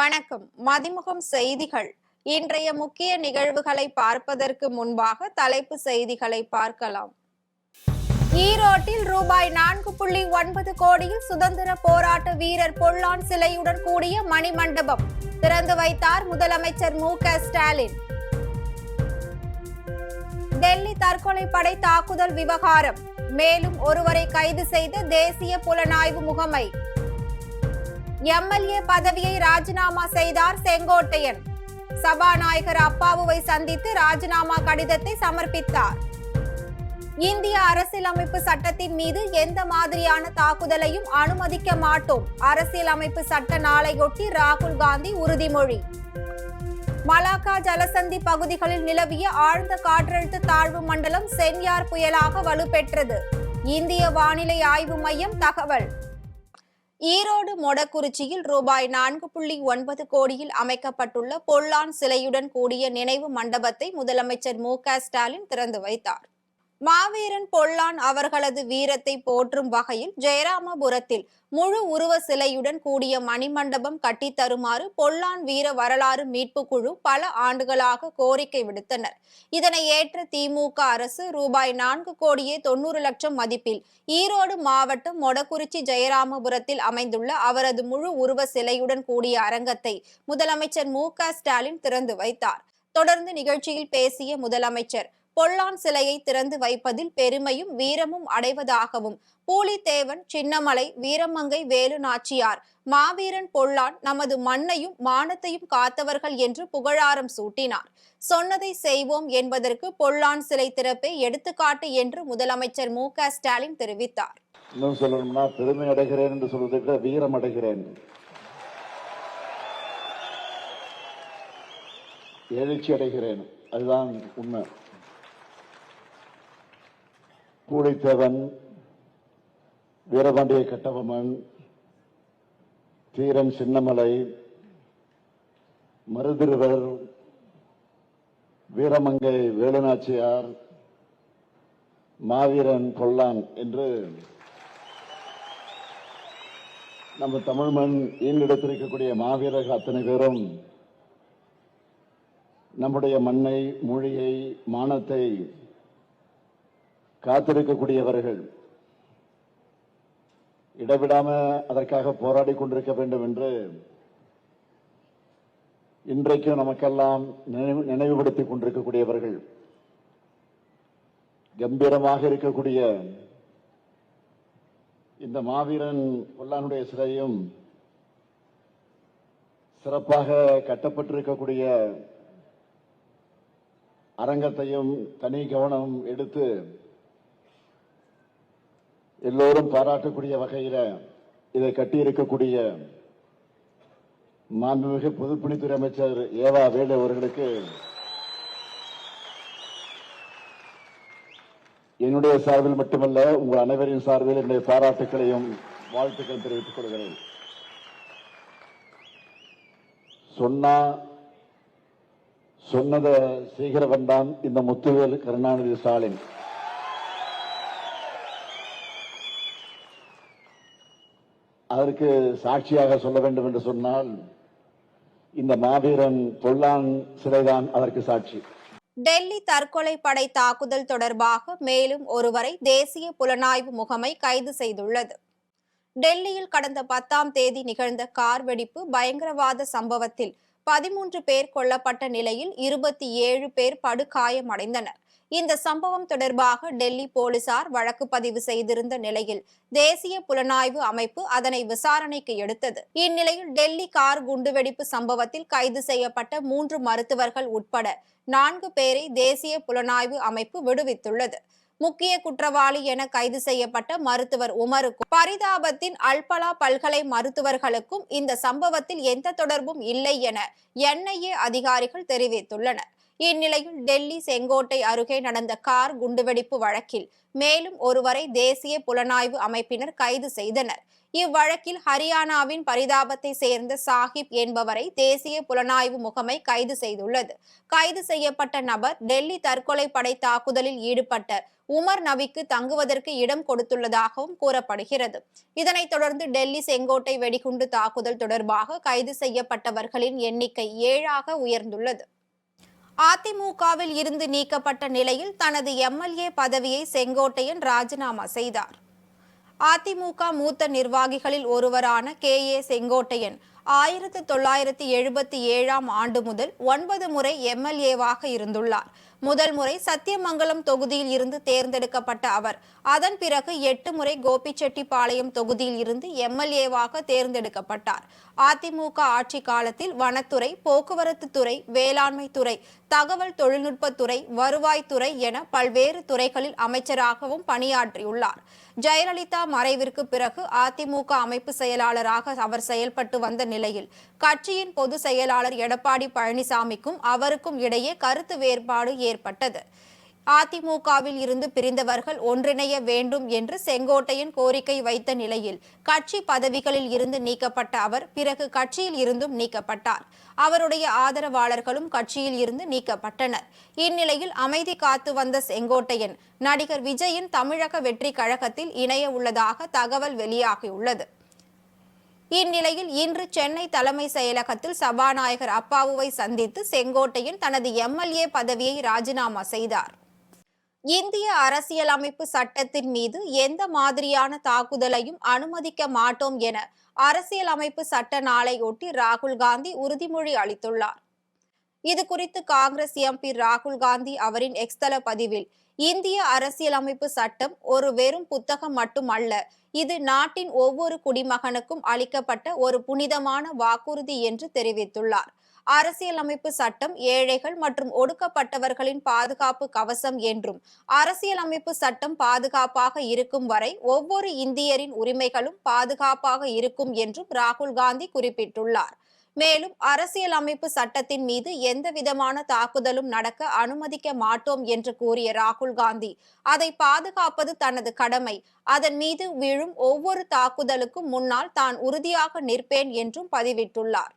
வணக்கம். மதிமுகம் செய்திகள். இன்றைய முக்கிய நிகழ்வுகளை பார்ப்பதற்கு முன்பாக தலைப்பு செய்திகளை பார்க்கலாம். ஈரோட்டில் ரூபாய் 4.9 கோடியில் சுதந்திர போராட்ட வீரர் பொல்லான் சிலையுடன் கூடிய மணிமண்டபம் திறந்து வைத்தார் முதலமைச்சர் மு.க.ஸ்டாலின். டெல்லி தற்கொலை படை தாக்குதல் விவகாரம் மேலும் ஒருவரை கைது செய்த தேசிய புலனாய்வு முகமை. எம்எல்ஏ பதவியை ராஜினாமா செய்தார் செங்கோட்டையன். சபாநாயகர் அப்பாவுவை சந்தித்து ராஜினாமா கடிதத்தை சமர்ப்பித்தார். இந்திய அரசியலமைப்பு சட்டத்தின் மீது எந்த மாதிரியான தாக்குதலையும் அனுமதிக்க மாட்டோம். அரசியலமைப்பு சட்ட நாளையொட்டி ராகுல் காந்தி உறுதிமொழி. மலாக்கா ஜலசந்தி பகுதிகளில் நிலவிய ஆழ்ந்த காற்றழுத்த தாழ்வு மண்டலம் சென்யார் புயலாக வலுப்பெற்றது. இந்திய வானிலை ஆய்வு மையம் தகவல். ஈரோடு மொடக்குறிச்சியில் ரூபாய் 4.9 கோடியில் அமைக்கப்பட்டுள்ள பொல்லான் சிலையுடன் கூடிய நினைவு மண்டபத்தை முதலமைச்சர் மு.க.ஸ்டாலின் திறந்து வைத்தார். மாவீரன் பொல்லான் அவர்களது வீரத்தை போற்றும் வகையில் ஜெயராமபுரத்தில் முழு உருவ சிலையுடன் கூடிய மணிமண்டபம் கட்டித்தருமாறு பொல்லான் வீர வரலாறு மீட்பு குழு பல ஆண்டுகளாக கோரிக்கை விடுத்தனர். இதனை ஏற்ற திமுக அரசு ரூபாய் 4.90 கோடி மதிப்பில் ஈரோடு மாவட்டம் மொடக்குறிச்சி ஜெயராமபுரத்தில் அமைந்துள்ள அவரது முழு உருவ சிலையுடன் கூடிய அரங்கத்தை முதலமைச்சர் மு.க.ஸ்டாலின் திறந்து வைத்தார். தொடர்ந்து நிகழ்ச்சியில் பேசிய முதலமைச்சர், பொல்லான் சிலையை திறந்து வைப்பதில் பெருமையும் வீரமும் அடைவதாகவும், பூலித்தேவன், சின்னமலை, வீரமங்கை வேலு நாச்சியார், மாவீரன் பொல்லான் நமது மண்ணையும் மானத்தையும் காத்தவர்கள் என்று புகழாரம் சூட்டினார். சொன்னதை செய்வோம் என்பதற்கு பொல்லான் சிலை திறப்பே எடுத்துக்காட்டு என்று முதலமைச்சர் மு.க.ஸ்டாலின் தெரிவித்தார். இன்னும் சொல்லணும்னா பெருமை அடைகிறேன் என்று சொல்வதை விட வீரம் அடைகிறேன், எழுச்சி அடைகிறேன், அதுதான் உண்மை. பூலித்தேவன், வீரபாண்டிய கட்டபொம்மன், தீரன் சின்னமலை, மருதிருவர், வீரமங்கை வேலுநாச்சியார், மாவீரன் பொல்லான் என்று நம்ம தமிழ் மண் ஈண்டெடுத்திருக்கக்கூடிய மாவீரர்கள் அத்தனை பேரும் நம்முடைய மண்ணை, மொழியை, மானத்தை காத்திருக்கக்கூடியவர்கள். இடவிடாம அதற்காக போராடி கொண்டிருக்க வேண்டும் என்று இன்றைக்கும் நமக்கெல்லாம் நினைவுபடுத்திக் கொண்டிருக்கக்கூடியவர்கள். கம்பீரமாக இருக்கக்கூடிய இந்த மாவீரன் பொல்லானுடைய சிலையும் சிறப்பாக கட்டப்பட்டிருக்கக்கூடிய அரங்கத்தையும் தனி கவனம் எடுத்து எல்லோரும் பாராட்டக்கூடிய வகையில் இதை கட்டியிருக்கக்கூடிய மாண்புமிகு பொதுப்பணித்துறை அமைச்சர் ஏவா வேலு அவர்களுக்கு என்னுடைய சார்பில் மட்டுமல்ல, உங்கள் அனைவரின் சார்பில் என்னுடைய பாராட்டுக்களையும் வாழ்த்துக்கள் தெரிவித்துக் கொள்கிறேன். சொன்னதை செய்கிறவன் தான் இந்த முத்துவேல் கருணாநிதி ஸ்டாலின். அதற்கு சாட்சியாக சொல்ல வேண்டும் என்று சொன்னால் இந்த மாவீரன் பொல்லான் சிலைதான் அதற்கு சாட்சி. டெல்லி தற்கொலை படை தாக்குதல் தொடர்பாக மேலும் ஒருவரை தேசிய புலனாய்வு முகமை கைது செய்துள்ளது. டெல்லியில் கடந்த 10ஆம் தேதி நிகழ்ந்த கார் வெடிப்பு பயங்கரவாத சம்பவத்தில் 13 பேர் கொல்லப்பட்ட நிலையில் 27 பேர் படுகாயமடைந்தனர். இந்த சம்பவம் தொடர்பாக டெல்லி போலீசார் வழக்கு பதிவு செய்திருந்த நிலையில் தேசிய புலனாய்வு அமைப்பு அதனை விசாரணைக்கு எடுத்தது. இந்நிலையில் டெல்லி கார் குண்டுவெடிப்பு சம்பவத்தில் கைது செய்யப்பட்ட 3 மருத்துவர்கள் உட்பட 4 பேரை தேசிய புலனாய்வு அமைப்பு விடுவித்துள்ளது. முக்கிய குற்றவாளி என கைது செய்யப்பட்ட மருத்துவர் உமருக்கும் பரிதாபத்தின் அல்பலா பல்கலை மருத்துவர்களுக்கும் இந்த சம்பவத்தில் எந்த தொடர்பும் இல்லை என NIA அதிகாரிகள் தெரிவித்துள்ளனர். இந்நிலையில் டெல்லி செங்கோட்டை அருகே நடந்த கார் குண்டுவெடிப்பு வழக்கில் மேலும் ஒருவரை தேசிய புலனாய்வு அமைப்பினர் கைது செய்தனர். இவ்வழக்கில் ஹரியானாவின் பரிதாபத்தை சேர்ந்த சாஹிப் என்பவரை தேசிய புலனாய்வு முகமை கைது செய்துள்ளது. கைது செய்யப்பட்ட நபர் டெல்லி தற்கொலை படை தாக்குதலில் ஈடுபட்ட உமர் நபிக்கு தங்குவதற்கு இடம் கொடுத்துள்ளதாகவும் கூறப்படுகிறது. இதனைத் தொடர்ந்து டெல்லி செங்கோட்டை வெடிகுண்டு தாக்குதல் தொடர்பாக கைது செய்யப்பட்டவர்களின் எண்ணிக்கை 7ஆக உயர்ந்துள்ளது. அதிமுகவில் இருந்து நீக்கப்பட்ட நிலையில் தனது எம்எல்ஏ பதவியை செங்கோட்டையன் ராஜினாமா செய்தார். அதிமுக மூத்த நிர்வாகிகளில் ஒருவரான KA செங்கோட்டையன் 1977ஆம் ஆண்டு முதல் 9 முறை எம்எல்ஏவாக இருந்துள்ளார். முதல் முறை சத்தியமங்கலம் தொகுதியில் இருந்து தேர்ந்தெடுக்கப்பட்ட அவர் அதன் பிறகு 8 முறை கோபிச்செட்டிப்பாளையம் தொகுதியில் இருந்து எம்எல்ஏவாக தேர்ந்தெடுக்கப்பட்டார். அதிமுக ஆட்சி காலத்தில் வனத்துறை, போக்குவரத்து துறை, வேளாண்மை துறை, தகவல் தொழில்நுட்பத்துறை, வருவாய்த்துறை என பல்வேறு துறைகளில் அமைச்சராகவும் பணியாற்றியுள்ளார். ஜெயலலிதா மறைவிற்கு பிறகு அதிமுக அமைப்பு செயலாளராக அவர் செயல்பட்டு வந்த நிலையில் கட்சியின் பொதுச் செயலாளர் எடப்பாடி பழனிசாமிக்கும் அவருக்கும் இடையே கருத்து வேறுபாடு ஏற்பட்டது. அதிமுகவில் இருந்து பிரிந்தவர்கள் ஒன்றிணைய வேண்டும் என்று செங்கோட்டையன் கோரிக்கை வைத்த நிலையில் கட்சி பதவிகளில் இருந்து நீக்கப்பட்ட அவர் பிறகு கட்சியில் இருந்தும் நீக்கப்பட்டார். அவருடைய ஆதரவாளர்களும் கட்சியில் இருந்து நீக்கப்பட்டனர். இந்நிலையில் அமைதி காத்து வந்த செங்கோட்டையன் நடிகர் விஜயின் தமிழக வெற்றி கழகத்தில் இணைய உள்ளதாக தகவல் வெளியாகியுள்ளது. இந்நிலையில் இன்று சென்னை தலைமை செயலகத்தில் சபாநாயகர் அப்பாவுவை சந்தித்து செங்கோட்டையன் தனது எம்எல்ஏ பதவியை ராஜினாமா செய்தார். இந்திய அரசியலமைப்பு சட்டத்தின் மீது எந்த மாதிரியான தாக்குதலையும் அனுமதிக்க மாட்டோம் என அரசியலமைப்பு சட்ட நாளையொட்டி ராகுல் காந்தி உறுதிமொழி அளித்துள்ளார். இதுகுறித்து காங்கிரஸ் MP ராகுல் காந்தி அவரின் எக்ஸ் தள பதிவில், இந்திய அரசியலமைப்பு சட்டம் ஒரு வெறும் புத்தகம் மட்டுமல்ல, இது நாட்டின் ஒவ்வொரு குடிமகனுக்கும் அளிக்கப்பட்ட ஒரு புனிதமான வாக்குறுதி என்று தெரிவித்துள்ளார். அரசியலமைப்பு சட்டம் ஏழைகள் மற்றும் ஒடுக்கப்பட்டவர்களின் பாதுகாப்பு கவசம் என்றும், அரசியலமைப்பு சட்டம் பாதுகாப்பாக இருக்கும் வரை ஒவ்வொரு இந்தியரின் உரிமைகளும் பாதுகாப்பாக இருக்கும் என்றும் ராகுல் காந்தி குறிப்பிட்டுள்ளார். மேலும் அரசியலமைப்பு சட்டத்தின் மீது எந்தவிதமான தாக்குதலும் நடக்க அனுமதிக்க மாட்டோம் என்று கூறிய ராகுல் காந்தி, அதை பாதுகாப்பது தனது கடமை, அதன் மீது விழும் ஒவ்வொரு தாக்குதலுக்கும் முன்னால் தான் உறுதியாக நிற்பேன் என்றும் பதிவிட்டுள்ளார்.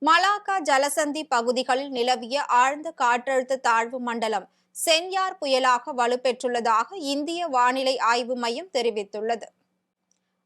மலாக்கா ஜலசந்தி பகுதிகளில் நிலவிய ஆழ்ந்த காற்றழுத்த தாழ்வு மண்டலம் சென்யார் புயலாக வலுப்பெற்றுள்ளதாக இந்திய வானிலை ஆய்வு மையம் தெரிவித்துள்ளது.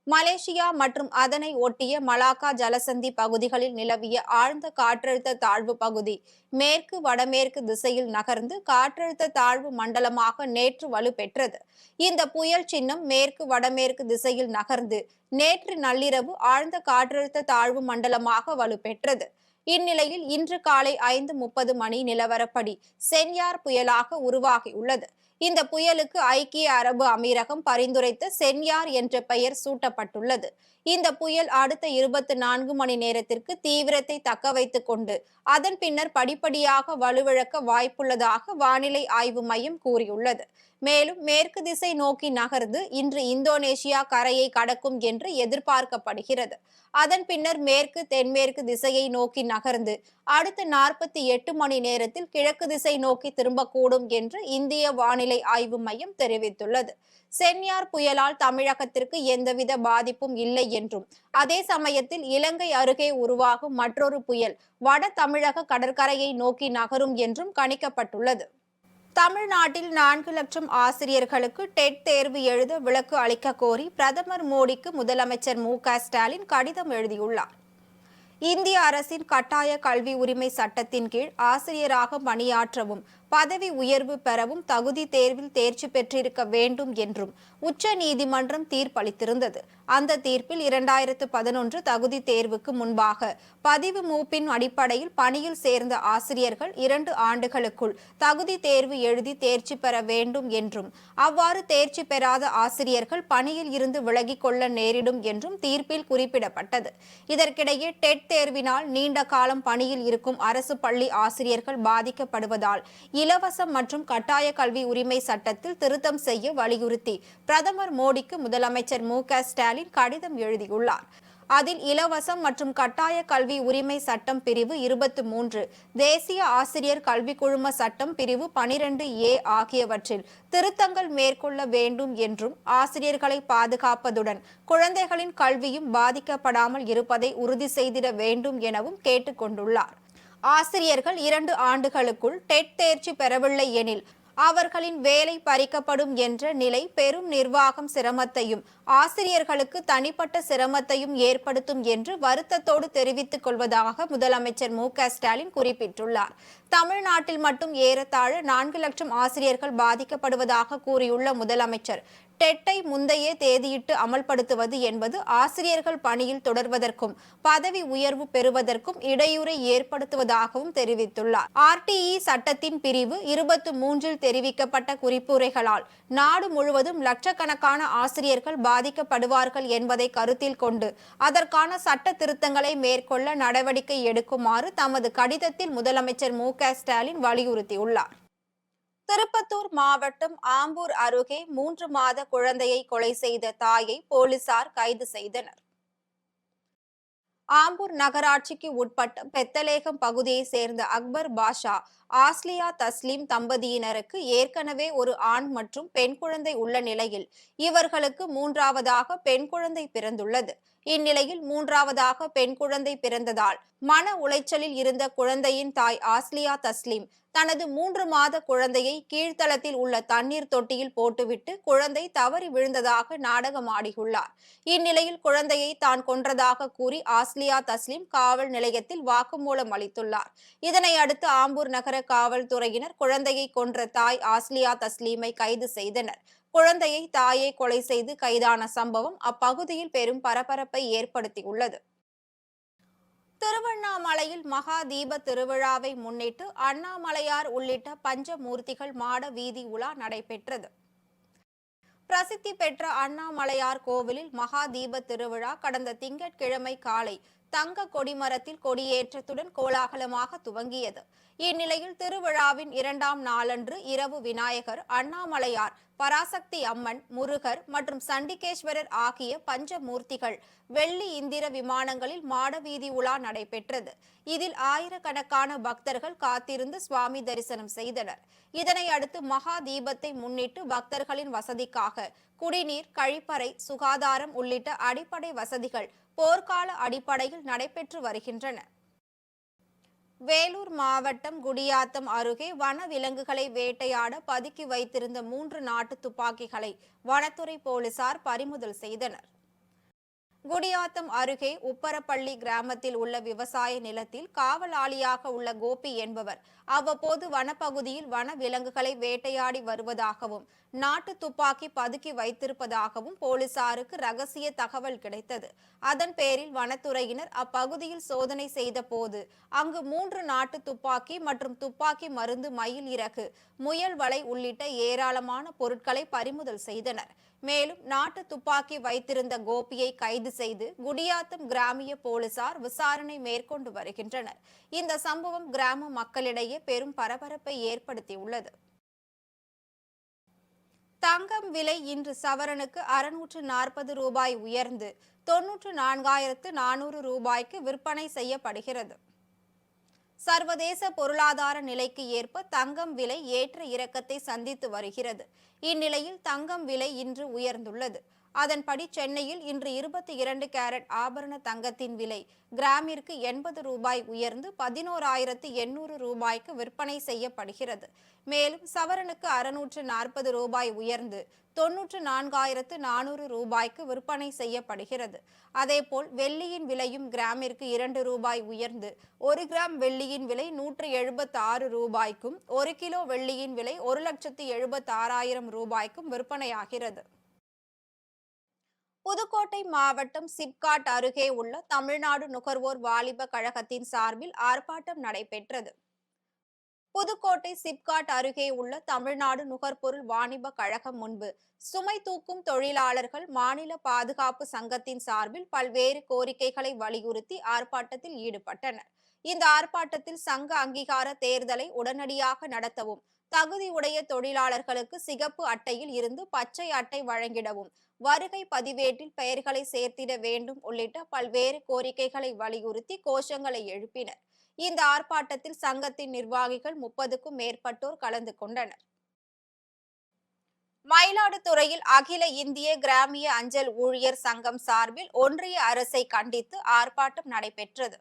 மலேசியா மற்றும் அதனை ஒட்டிய மலாக்கா ஜலசந்தி பகுதிகளில் நிலவிய ஆழ்ந்த காற்றழுத்த தாழ்வு பகுதி மேற்கு வடமேற்கு திசையில் நகர்ந்து காற்றழுத்த தாழ்வு மண்டலமாக நேற்று வலுப்பெற்றது. இந்த புயல் சின்னம் மேற்கு வடமேற்கு திசையில் நகர்ந்து நேற்று நள்ளிரவு ஆழ்ந்த காற்றழுத்த தாழ்வு மண்டலமாக வலுப்பெற்றது. இந்நிலையில் இன்று காலை 5:30 மணி நிலவரப்படி சென்யார் புயலாக உருவாகியுள்ளது. இந்த புயலுக்கு ஐக்கிய அரபு அமீரகம் பரிந்துரைத்த சென்யார் என்ற பெயர் சூட்டப்பட்டுள்ளது. இந்த புயல் அடுத்த 24 மணி நேரத்திற்கு தீவிரத்தை தக்க வைத்துக் கொண்டு அதன் பின்னர் படிப்படியாக வலுவிழக்க வாய்ப்புள்ளதாக வானிலை ஆய்வு மையம் கூறியுள்ளது. மேலும் மேற்கு திசை நோக்கி நகர்ந்து இன்று இந்தோனேஷியா கரையை கடக்கும் என்று எதிர்பார்க்கப்படுகிறது. அதன் பின்னர் மேற்கு தென்மேற்கு திசையை நோக்கி நகர்ந்து அடுத்த 48 மணி நேரத்தில் கிழக்கு திசை நோக்கி திரும்பக்கூடும் என்று இந்திய வானிலை ஆய்வு மையம் தெரிவித்துள்ளது. சென்யார் புயலால் தமிழகத்திற்கு எந்தவித பாதிப்பும் இல்லை என்றும், அதே சமயத்தில் இலங்கை அருகே உருவாகும் மற்றொரு புயல் வட தமிழக கடற்கரையை நோக்கி நகரும் என்றும் கணிக்கப்பட்டுள்ளது. தமிழ்நாட்டில் 4 லட்சம் ஆசிரியர்களுக்கு டெட் தேர்வு எழுத விலக்கு அளிக்க கோரி பிரதமர் மோடிக்கு முதலமைச்சர் மு.க. ஸ்டாலின் கடிதம் எழுதியுள்ளார். இந்திய அரசின் கட்டாய கல்வி உரிமை சட்டத்தின் கீழ் ஆசிரியராக பணியாற்றவும் பதவி உயர்வு பெறவும் தகுதி தேர்வில் தேர்ச்சி பெற்றிருக்க வேண்டும் என்றும் உச்ச நீதிமன்றம் தீர்ப்பளித்திருந்தது. அந்த தீர்ப்பில் 2011 தகுதி தேர்வுக்கு முன்பாக பதிவு மூப்பின் அடிப்படையில் பணியில் சேர்ந்த ஆசிரியர்கள் 2 ஆண்டுகளுக்குள் தகுதி தேர்வு எழுதி தேர்ச்சி பெற வேண்டும் என்றும், அவ்வாறு தேர்ச்சி பெறாத ஆசிரியர்கள் பணியில் இருந்து விலகிக் கொள்ள நேரிடும் என்றும் தீர்ப்பில் குறிப்பிடப்பட்டது. இதற்கிடையே டெட் தேர்வினால் நீண்ட காலம் பணியில் இருக்கும் அரசு பள்ளி ஆசிரியர்கள் பாதிக்கப்படுவதால் இலவசம் மற்றும் கட்டாய கல்வி உரிமை சட்டத்தில் திருத்தம் செய்ய வலியுறுத்தி பிரதமர் மோடிக்கு முதலமைச்சர் மு.க.ஸ்டாலின் கடிதம் எழுதியுள்ளார். அதில் இலவசம் மற்றும் கட்டாய கல்வி உரிமை சட்டம் பிரிவு 23, தேசிய ஆசிரியர் கல்வி குழும சட்டம் பிரிவு 12A ஆகியவற்றில் திருத்தங்கள் மேற்கொள்ள வேண்டும் என்றும், ஆசிரியர்களை பாதுகாப்பதுடன் குழந்தைகளின் கல்வியும் பாதிக்கப்படாமல் இருப்பதை உறுதி செய்திட வேண்டும் எனவும் கேட்டுக் கொண்டுள்ளார். ஆசிரியர்கள் 2 ஆண்டுகளுக்குள் டெட் தேர்ச்சி பெறவில்லை எனில் அவர்களின் வேலை பறிக்கப்படும் என்ற நிலை பெரும் நிர்வாகம் சிரமத்தையும் ஆசிரியர்களுக்கு தனிப்பட்ட சிரமத்தையும் ஏற்படுத்தும் என்று வருத்தத்தோடு தெரிவித்துக் கொள்வதாக முதலமைச்சர் மு.க.ஸ்டாலின் குறிப்பிட்டுள்ளார். தமிழ்நாட்டில் மட்டும் ஏறத்தாழ 4 லட்சம் ஆசிரியர்கள் பாதிக்கப்படுவதாக கூறியுள்ள முதலமைச்சர், டெட்டை முந்தைய தேதியிட்டு அமல்படுத்துவது என்பது ஆசிரியர்கள் பணியில் தொடர்வதற்கும் பதவி உயர்வு பெறுவதற்கும் இடையூறை ஏற்படுத்துவதாகவும் தெரிவித்துள்ளார். RTE சட்டத்தின் பிரிவு 23 தெரிவிக்கப்பட்ட குறிப்புரைகளால் நாடு முழுவதும் லட்சக்கணக்கான ஆசிரியர்கள் பாதிக்கப்படுவார்கள் என்பதை கருத்தில் கொண்டு அதற்கான சட்ட திருத்தங்களை மேற்கொள்ள நடவடிக்கை எடுக்குமாறு தமது கடிதத்தில் முதலமைச்சர் மு.க.ஸ்டாலின் வலியுறுத்தியுள்ளார். திருப்பத்தூர் மாவட்டம் ஆம்பூர் அருகே 3 மாத குழந்தையை கொலை செய்த தாயை போலீசார் கைது செய்தனர். ஆம்பூர் நகராட்சிக்கு உட்பட்ட பெத்தலேகம் பகுதியை சேர்ந்த அக்பர் பாஷா, ஆஸ்லியா தஸ்லீம் தம்பதியினருக்கு ஏற்கனவே ஒரு ஆண் மற்றும் பெண் குழந்தை உள்ள நிலையில் இவர்களுக்கு 3ஆவதாக பெண் குழந்தை பிறந்துள்ளது. இந்நிலையில் 3ஆவதாக பெண் குழந்தை பிறந்ததால் மன உளைச்சலில் இருந்த குழந்தையின் தாய் ஆஸ்லியா தஸ்லீம் தனது 3 மாத குழந்தையை கீழ்த்தளத்தில் உள்ள தண்ணீர் தொட்டியில் போட்டுவிட்டு குழந்தை தவறி விழுந்ததாக நாடகமாடியுள்ளார். இந்நிலையில் குழந்தையை தான் கொன்றதாக கூறி ஆஸ்லியா தஸ்லீம் காவல் நிலையத்தில் வாக்குமூலம் அளித்துள்ளார். இதனை அடுத்து ஆம்பூர் நகர காவல்துறையினர் குழந்தையை கொன்ற தாய் ஆஸ்லியா தஸ்லீமை கைது செய்தனர். குழந்தையை தாயை கொலை செய்து கைதான சம்பவம் அப்பகுதியில் பெரும் பரபரப்பை ஏற்படுத்தியுள்ளது. திருவண்ணாமலையில் மகா தீப திருவிழாவை முன்னிட்டு அண்ணாமலையார் உள்ளிட்ட பஞ்சமூர்த்திகள் மாட வீதி உலா நடைபெற்றது. பிரசித்தி பெற்ற அண்ணாமலையார் கோவிலில் மகா தீப திருவிழா கடந்த திங்கட்கிழமை காலை தங்க கொடிமரத்தில் கொடியேற்றத்துடன் கோலாகலமாக துவங்கியது. இந்நிலையில் திருவிழாவின் 2ஆம் நாளன்று இரவு விநாயகர், அண்ணாமலையார், பராசக்தி அம்மன், முருகர் மற்றும் சண்டிகேஸ்வரர் ஆகிய பஞ்சமூர்த்திகள் வெள்ளி இந்திர விமானங்களில் மாடவீதி உலா நடைபெற்றது. இதில் ஆயிரக்கணக்கான பக்தர்கள் காத்திருந்து சுவாமி தரிசனம் செய்தனர். இதனை அடுத்து மகா தீபத்தை முன்னிட்டு பக்தர்களின் வசதிக்காக குடிநீர், கழிப்பறை, சுகாதாரம் உள்ளிட்ட அடிப்படை வசதிகள் போர்க்கால அடிப்படையில் நடைபெற்று வருகின்றன. வேலூர் மாவட்டம் குடியாத்தம் அருகே வன விலங்குகளை வேட்டையாட பதுக்கி வைத்திருந்த 3 நாட்டு துப்பாக்கிகளை வனத்துறை போலீசார் பறிமுதல் செய்தனர். குடியாத்தம் அருகே உப்பரப்பள்ளி கிராமத்தில் உள்ள விவசாய நிலத்தில் காவலாளியாக உள்ள கோபி என்பவர் அவ்வப்போது வனப்பகுதியில் வன விலங்குகளை வேட்டையாடி வருவதாகவும் நாட்டு துப்பாக்கி பதுக்கி வைத்திருப்பதாகவும் போலீசாருக்கு ரகசிய தகவல் கிடைத்தது. அதன் பேரில் வனத்துறையினர் அப்பகுதியில் சோதனை செய்த போது அங்கு 3 நாட்டு துப்பாக்கி மற்றும் துப்பாக்கி மருந்து, மயில் இறகு, முயல் வலை உள்ளிட்ட ஏராளமான பொருட்களை பறிமுதல் செய்தனர். மேலும் நாட்டு துப்பாக்கி வைத்திருந்த கோபியை கைது செய்து குடியாத்தம் கிராமிய போலீசார் விசாரணை மேற்கொண்டு வருகின்றனர். இந்த சம்பவம் கிராம மக்களிடையே பெரும் பரபரப்பை ஏற்படுத்தியுள்ளது. தங்கம் விலை இன்று சவரனுக்கு 640 ரூபாய் உயர்ந்து 94,400 ரூபாய்க்கு விற்பனை செய்யப்படுகிறது. சர்வதேச பொருளாதார நிலைக்கு ஏற்ப தங்கம் விலை ஏற்ற இறக்கத்தை சந்தித்து வருகிறது. இந்நிலையில் தங்கம் விலை இன்று உயர்ந்துள்ளது. அதன்படி சென்னையில் இன்று 22 கேரட் ஆபரண தங்கத்தின் விலை கிராமிற்கு 80 ரூபாய் உயர்ந்து 11,800 ரூபாய்க்கு விற்பனை செய்யப்படுகிறது. மேலும் சவரனுக்கு 640 ரூபாய் உயர்ந்து 94,400 ரூபாய்க்கு விற்பனை செய்யப்படுகிறது. அதேபோல் வெள்ளியின் விலையும் கிராமிற்கு 2 ரூபாய் உயர்ந்து 1 கிராம் வெள்ளியின் விலை 176 ரூபாய்க்கும் 1 கிலோ வெள்ளியின் விலை 1,76,000 ரூபாய்க்கும் விற்பனையாகிறது. புதுக்கோட்டை மாவட்டம் சிப்காட் அருகே உள்ள தமிழ்நாடு நுகர்வோர் வாலிப கழகத்தின் சார்பில் ஆர்ப்பாட்டம் நடைபெற்றது. புதுக்கோட்டை சிப்காட் அருகே உள்ள தமிழ்நாடு நுகர்பொருள் வாணிப கழகம் முன்பு சுமை தூக்கும் தொழிலாளர்கள் மாநில பாதுகாப்பு சங்கத்தின் சார்பில் பல்வேறு கோரிக்கைகளை வலியுறுத்தி ஆர்ப்பாட்டத்தில் ஈடுபட்டனர். இந்த ஆர்ப்பாட்டத்தில் சங்க அங்கீகார தேர்தலை உடனடியாக நடத்தவும், தகுதியுடைய தொழிலாளர்களுக்கு சிகப்பு அட்டையில் இருந்து பச்சை அட்டை வழங்கிடவும், வருகை பதிவேட்டில் பெயர்களை சேர்த்திட வேண்டும் உள்ளிட்ட பல்வேறு கோரிக்கைகளை வலியுறுத்தி கோஷங்களை எழுப்பினர். இந்த ஆர்ப்பாட்டத்தில் சங்கத்தின் நிர்வாகிகள் 30க்கும் மேற்பட்டோர் கலந்து கொண்டனர். மயிலாடுதுறையில் அகில இந்திய கிராமிய அஞ்சல் ஊழியர் சங்கம் சார்பில் ஒன்றிய அரசை கண்டித்து ஆர்ப்பாட்டம் நடைபெற்றது.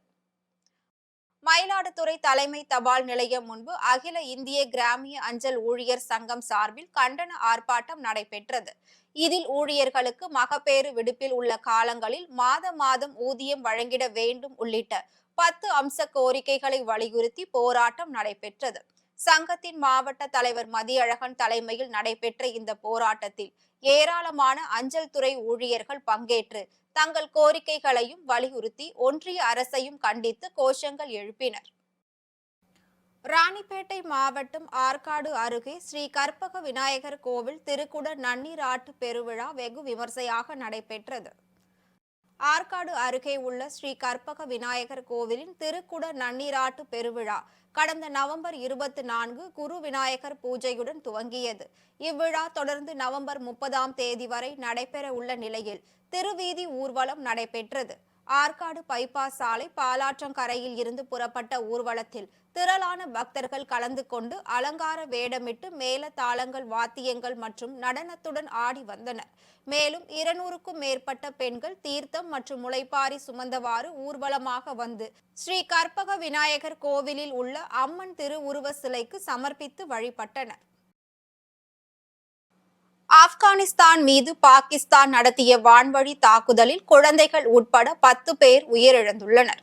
மயிலாடுதுறை தலைமை தபால் நிலையம் முன்பு அகில இந்திய கிராமிய அஞ்சல் ஊழியர் சங்கம் சார்பில் கண்டன ஆர்ப்பாட்டம் நடைபெற்றது. இதில் ஊழியர்களுக்கு மகப்பேறு விடுப்பில் உள்ள காலங்களில் மாதம் ஊதியம் வழங்கிட வேண்டும் உள்ளிட்ட 10 அம்ச கோரிக்கைகளை வலியுறுத்தி போராட்டம் நடைபெற்றது. சங்கத்தின் மாவட்ட தலைவர் மதியழகன் தலைமையில் நடைபெற்ற இந்த போராட்டத்தில் ஏராளமான அஞ்சல் துறை ஊழியர்கள் பங்கேற்று தங்கள் கோரிக்கைகளையும் வலியுறுத்தி ஒன்றிய அரசையும் கண்டித்து கோஷங்கள் எழுப்பினர். ராணிப்பேட்டை மாவட்டம் ஆற்காடு அருகே ஸ்ரீ கற்பக விநாயகர் கோவில் திருக்குட நன்னீராட்டு பெருவிழா வெகு விமர்சையாக நடைபெற்றது. ஆற்காடு அருகே உள்ள ஸ்ரீ கற்பக விநாயகர் கோவிலின் திருக்குட நன்னீராட்டு பெருவிழா கடந்த நவம்பர் 24 குரு விநாயகர் பூஜையுடன் துவங்கியது. இவ்விழா தொடர்ந்து நவம்பர் 30ஆம் தேதி வரை நடைபெற உள்ள நிலையில் திருவீதி ஊர்வலம் நடைபெற்றது. ஆற்காடு பைபாஸ் சாலை பாலாற்றங்கரையில் இருந்து புறப்பட்ட ஊர்வலத்தில் திரளான பக்தர்கள் கலந்து கொண்டு அலங்கார வேடமிட்டு மேல தாளங்கள், வாத்தியங்கள் மற்றும் நடனத்துடன் ஆடி வந்தனர். மேலும் 200க்கும் மேற்பட்ட பெண்கள் தீர்த்தம் மற்றும் முளைப்பாரி சுமந்தவாறு ஊர்வலமாக வந்து ஸ்ரீ கற்பக விநாயகர் கோவிலில் உள்ள அம்மன் திருவுருவ சிலைக்கு சமர்ப்பித்து வழிபட்டனர். ஆப்கானிஸ்தான் மீது பாகிஸ்தான் நடத்திய வான்வழி தாக்குதலில் குழந்தைகள் உட்பட 10 பேர் உயிரிழந்துள்ளனர்.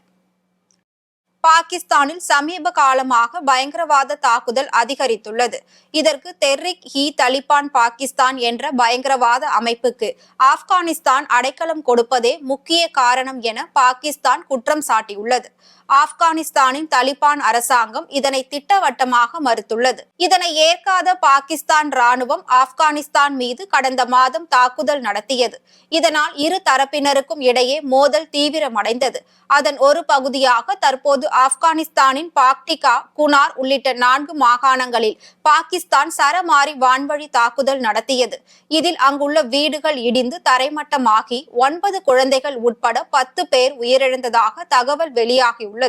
பாகிஸ்தானில் சமீப காலமாக பயங்கரவாத தாக்குதல் அதிகரித்துள்ளது. இதற்கு தெஹ்ரிக்-இ-தலிபான் பாகிஸ்தான் என்ற பயங்கரவாத அமைப்புக்கு ஆப்கானிஸ்தான் அடைக்கலம் கொடுப்பதே முக்கிய காரணம் என பாகிஸ்தான் குற்றம் சாட்டியுள்ளது. ஆப்கானிஸ்தானின் தலிபான் அரசாங்கம் இதனை திட்டவட்டமாக மறுத்துள்ளது. இதனை ஏற்காத பாகிஸ்தான் ராணுவம் ஆப்கானிஸ்தான் மீது கடந்த மாதம் தாக்குதல் நடத்தியது. இதனால் இரு தரப்பினருக்கும் இடையே மோதல் தீவிரமடைந்தது. அதன் ஒரு பகுதியாக தற்போது ஆப்கானிஸ்தானின் பாக்டிகா, குனார் உள்ளிட்ட 4 மாகாணங்களில் பாகிஸ்தான் சரமாரி வான்வழி தாக்குதல் நடத்தியது. இதில் அங்குள்ள வீடுகள் இடிந்து தரைமட்டமாகி 9 குழந்தைகள் உட்பட 10 பேர் உயிரிழந்ததாக தகவல் வெளியாகியுள்ளது.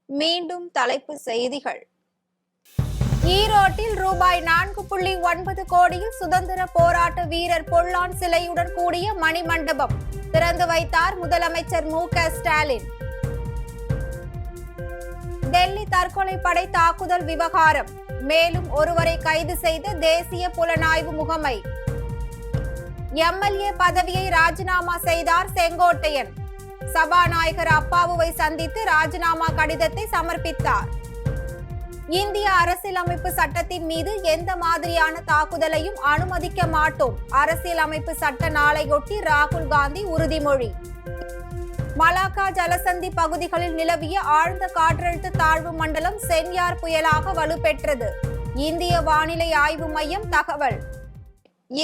மீண்டும் தலைப்புச் செய்திகள். ஈரோட்டில் ரூபாய் 4.9 கோடியில் சுதந்திர போராட்ட வீரர் பொல்லான் சிலையுடன் கூடிய மணிமண்டபம் திறந்து வைத்தார் முதலமைச்சர் மு.க. ஸ்டாலின். டெல்லி தற்கொலை படை தாக்குதல் விவகாரம் மேலும் ஒருவரை கைது செய்த தேசிய புலனாய்வு முகமை. எம்எல்ஏ பதவியை ராஜினாமா செய்தார் செங்கோட்டையன். சபாநாயகர் அப்பாவுவை சந்தித்து ராஜினாமா கடிதத்தை சமர்ப்பித்தார். இந்திய அரசியலமைப்பு சட்டத்தின் மீது எந்த மாதிரியான தாக்குதலையும் அனுமதிக்க மாட்டோம். அரசியலமைப்பு சட்ட நாளையொட்டி ராகுல் காந்தி உறுதிமொழி. மலாக்கா ஜலசந்தி பகுதிகளில் நிலவிய ஆழ்ந்த காற்றழுத்த தாழ்வு மண்டலம் சென்யார் புயலாக வலுப்பெற்றது. இந்திய வானிலை ஆய்வு மையம் தகவல்.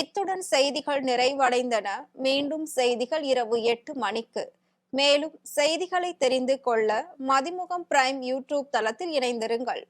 இத்துடன் செய்திகள் நிறைவடைந்தன. மீண்டும் செய்திகள் இரவு 8 மணிக்கு. மேலும் செய்திகளை தெரிந்து கொள்ள மதிமுகம் பிரைம் யூடியூப் தளத்தில் இணைந்திருங்கள்.